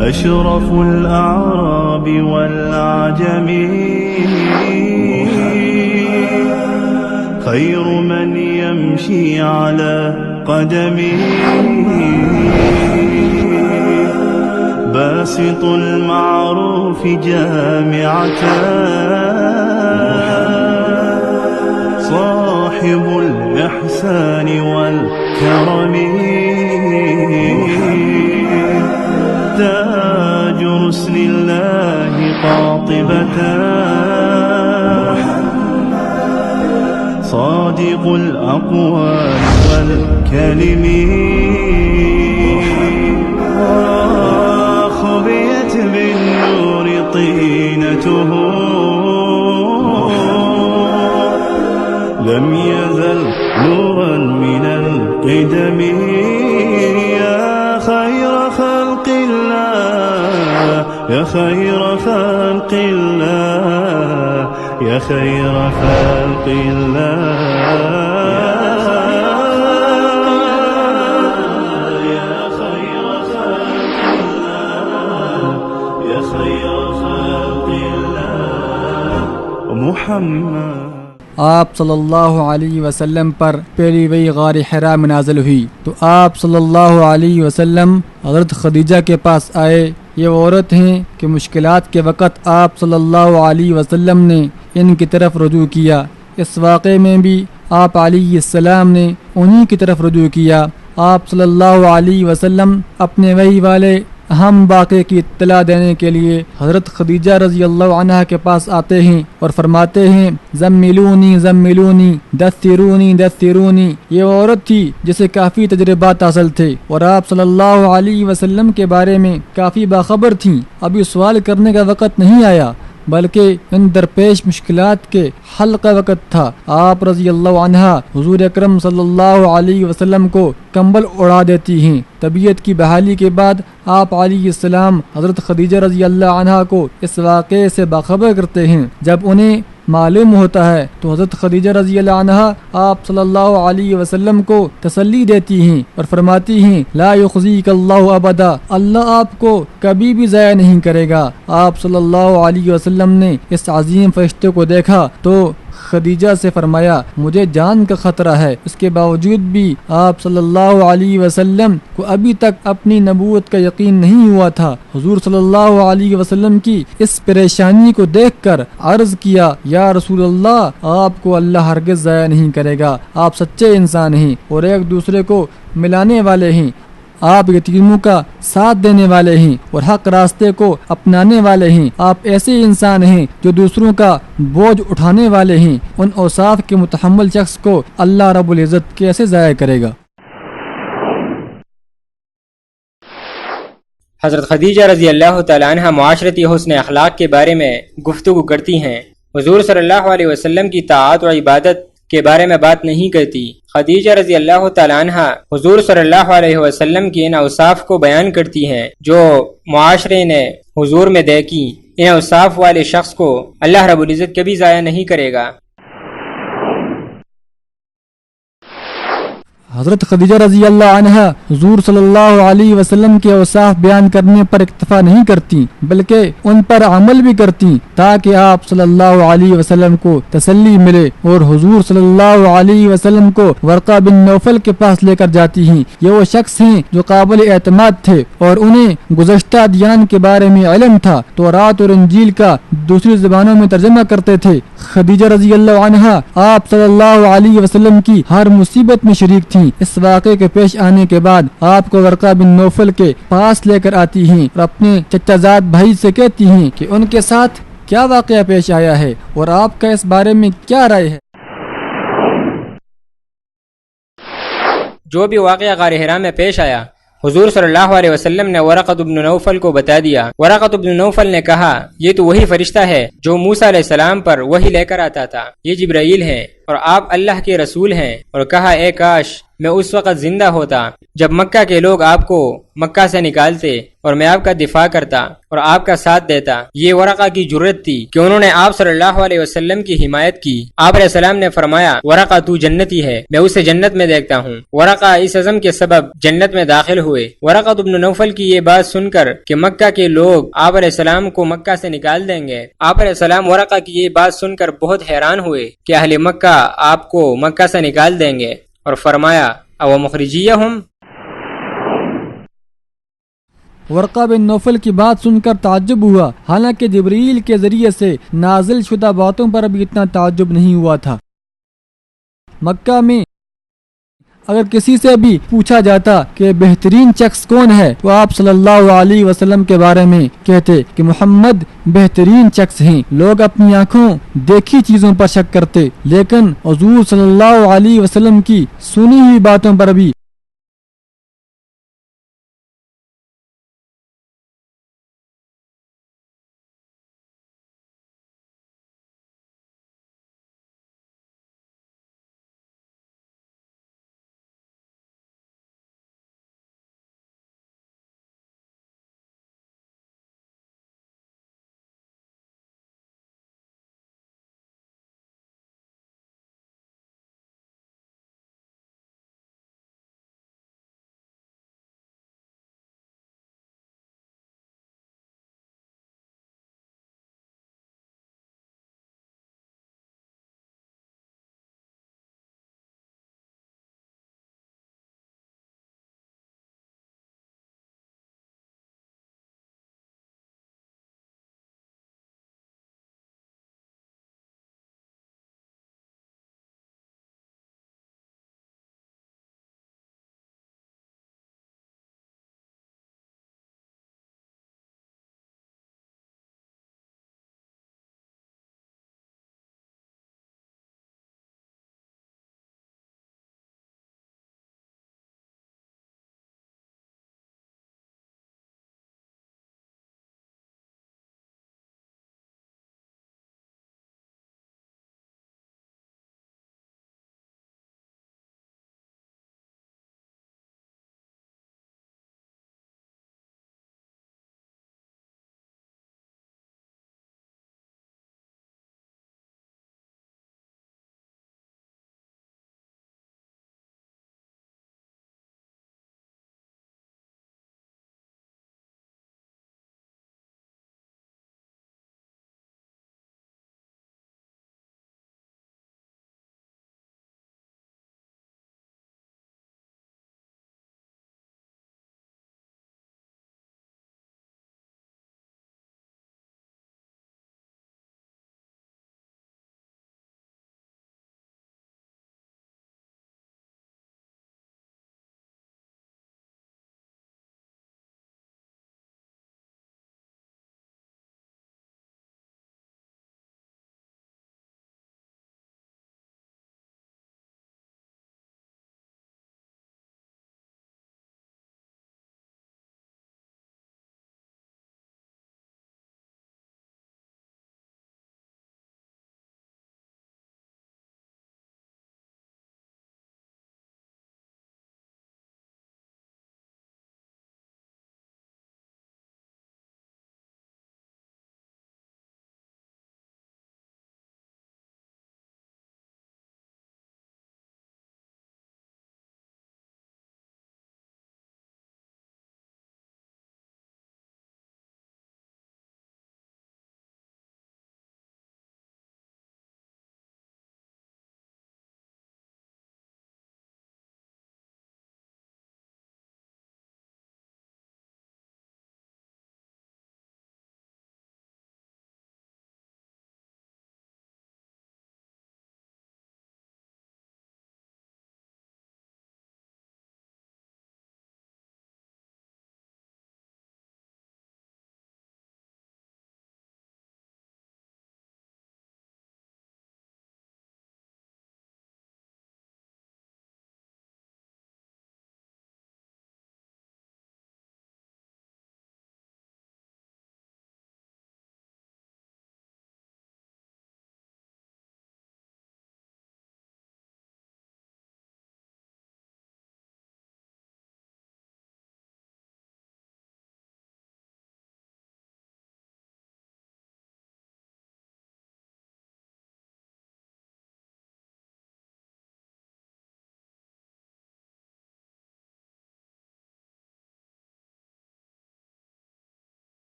أشرف الأعراب والعجم خير من يمشي على قدمه باسط المعروف جامعة صاحب الإحسان والكرم تاج رسل الله قاطبة صادق الأقوال والكلم خبيت بالنور طينته لم يزل نورا من القدم يا خير خلق الله يا خير خلق الله يا خير خلق الله آپ صلی اللہ علیہ وسلم پر پہلی وہی غار حرا میں نازل ہوئی تو آپ صلی اللہ علیہ وسلم حضرت خدیجہ کے پاس آئے. یہ وہ عورت ہیں کہ مشکلات کے وقت آپ صلی اللہ علیہ وسلم نے ان کی طرف رجوع کیا. اس واقعے میں بھی آپ علیہ السلام نے انہی کی طرف رجوع کیا. آپ صلی اللہ علیہ وسلم اپنے وحی والے اہم واقعے کی اطلاع دینے کے لیے حضرت خدیجہ رضی اللہ عنہا کے پاس آتے ہیں اور فرماتے ہیں زملونی زملونی دثرونی دثرونی. یہ وہ عورت تھی جسے کافی تجربات حاصل تھے اور آپ صلی اللہ علیہ وسلم کے بارے میں کافی باخبر تھیں. ابھی سوال کرنے کا وقت نہیں آیا بلکہ ان درپیش مشکلات کے حل کا وقت تھا. آپ رضی اللہ عنہا حضور اکرم صلی اللہ علیہ وسلم کو کمبل اڑا دیتی ہیں. طبیعت کی بحالی کے بعد آپ علیہ السلام حضرت خدیجہ رضی اللہ عنہا کو اس واقعے سے باخبر کرتے ہیں. جب انہیں معلوم ہوتا ہے تو حضرت خدیجہ رضی اللہ عنہا آپ صلی اللہ علیہ وسلم کو تسلی دیتی ہیں اور فرماتی ہیں لا یخزیک اللہ ابدا، اللہ آپ کو کبھی بھی ضائع نہیں کرے گا. آپ صلی اللہ علیہ وسلم نے اس عظیم فرشتے کو دیکھا تو خدیجہ سے فرمایا مجھے جان کا خطرہ ہے. اس کے باوجود بھی آپ صلی اللہ علیہ وسلم کو ابھی تک اپنی نبوت کا یقین نہیں ہوا تھا. حضور صلی اللہ علیہ وسلم کی اس پریشانی کو دیکھ کر عرض کیا یا رسول اللہ آپ کو اللہ ہرگز ضائع نہیں کرے گا، آپ سچے انسان ہیں اور ایک دوسرے کو ملانے والے ہیں، آپ یتیموں کا ساتھ دینے والے ہیں اور حق راستے کو اپنانے والے ہیں، آپ ایسے انسان ہیں جو دوسروں کا بوجھ اٹھانے والے ہیں. ان اوصاف کے متحمل شخص کو اللہ رب العزت کیسے ضائع کرے گا؟ حضرت خدیجہ رضی اللہ تعالی عنہ معاشرتی حسن اخلاق کے بارے میں گفتگو کرتی ہیں. حضور صلی اللہ علیہ وسلم کی طاعت و عبادت کے بارے میں بات نہیں کرتی. خدیجہ رضی اللہ تعالی عنہ حضور صلی اللہ علیہ وسلم کی ان اوصاف کو بیان کرتی ہیں جو معاشرے نے حضور میں دیکھی. ان اوصاف والے شخص کو اللہ رب العزت کبھی ضائع نہیں کرے گا. حضرت خدیجہ رضی اللہ عنہا حضور صلی اللہ علیہ وسلم کے اوصاف بیان کرنے پر اکتفا نہیں کرتی بلکہ ان پر عمل بھی کرتی تاکہ آپ صلی اللہ علیہ وسلم کو تسلی ملے، اور حضور صلی اللہ علیہ وسلم کو ورقہ بن نوفل کے پاس لے کر جاتی ہیں. یہ وہ شخص ہیں جو قابل اعتماد تھے اور انہیں گزشتہ ادیان کے بارے میں علم تھا، تورات اور انجیل کا دوسری زبانوں میں ترجمہ کرتے تھے. خدیجہ رضی اللہ عنہا آپ صلی اللہ علیہ وسلم کی ہر مصیبت میں شریک تھی. اس واقعے کے پیش آنے کے بعد آپ کو ورقہ بن نوفل کے پاس لے کر آتی ہیں اور اپنے چچا زاد بھائی سے کہتی ہیں کہ ان کے ساتھ کیا واقعہ پیش آیا ہے اور آپ کا اس بارے میں کیا رائے ہے. جو بھی واقعہ غار حرا میں پیش آیا حضور صلی اللہ علیہ وسلم نے ورقۃ بن نوفل کو بتا دیا. ورقۃ بن نوفل نے کہا یہ تو وہی فرشتہ ہے جو موسیٰ علیہ السلام پر وحی لے کر آتا تھا، یہ جبرائیل ہے اور آپ اللہ کے رسول ہیں، اور کہا اے کاش میں اس وقت زندہ ہوتا جب مکہ کے لوگ آپ کو مکہ سے نکالتے اور میں آپ کا دفاع کرتا اور آپ کا ساتھ دیتا۔ یہ ورقہ کی جرت تھی کہ انہوں نے آپ صلی اللہ علیہ وسلم کی حمایت کی۔ آپ علیہ السلام نے فرمایا ورقہ تو جنتی ہے، میں اسے جنت میں دیکھتا ہوں۔ ورقہ اس عزم کے سبب جنت میں داخل ہوئے۔ ورقہ بن نوفل کی یہ بات سن کر کہ مکہ کے لوگ آپ علیہ السلام کو مکہ سے نکال دیں گے، آپ علیہ السلام ورقہ کی یہ بات سن کر بہت حیران ہوئے کہ اہل مکہ آپ کو مکہ سے نکال دیں گے، اور فرمایا او مخرجیہم۔ ورقہ بن نوفل کی بات سن کر تعجب ہوا، حالانکہ جبریل کے ذریعے سے نازل شدہ باتوں پر ابھی اتنا تعجب نہیں ہوا تھا۔ مکہ میں اگر کسی سے بھی پوچھا جاتا کہ بہترین شخص کون ہے تو آپ صلی اللہ علیہ وسلم کے بارے میں کہتے کہ محمد بہترین شخص ہیں۔ لوگ اپنی آنکھوں دیکھی چیزوں پر شک کرتے، لیکن حضور صلی اللہ علیہ وسلم کی سنی ہوئی باتوں پر بھی